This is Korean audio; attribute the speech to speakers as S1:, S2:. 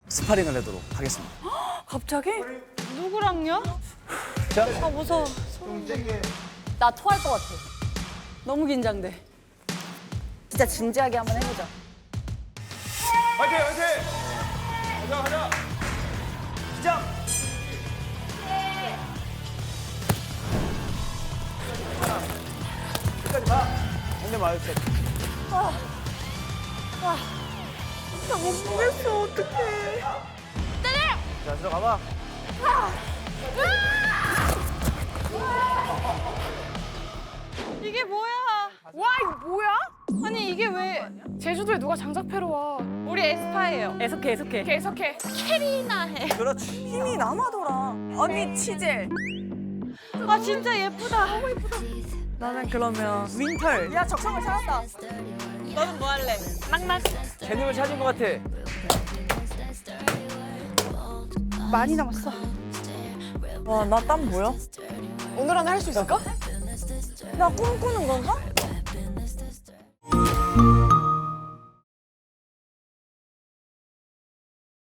S1: 스파링을 해도록 하겠습니다.
S2: 갑자기?
S3: 누구랑요?
S1: 자,
S2: 아 무서워.
S4: 나 토할 것 같아.
S2: 너무 긴장돼.
S4: 진짜 진지하게 한번 해보자.
S5: 화이팅 화이팅. 가자 가자.
S1: 시작. 끝까지 가. 근데 맞았어.
S2: 나못 보겠어. 어떡해.
S1: 자, 들어가봐.
S3: 이게 뭐야?
S2: 와 이거 뭐야?
S3: 아니 이게 왜 제주도에 누가 장작패로 와? 우리 에스파예요.
S2: 애석해.
S3: 계속해. 캐리나 해.
S1: 그렇지.
S2: 힘이 남아돌아. 언니 치젤.
S3: 아 진짜 예쁘다.
S2: 나는 그러면 윈털. 야 적성을 찾았다. 너는 뭐 할래?
S3: 낙낙.
S1: 재능을 찾은 것 같아.
S3: 많이 남았어.
S2: 와 나 땀 뭐야?
S3: 오늘 안에 할 수 있을까?
S2: 나 꿈꾸는 건가?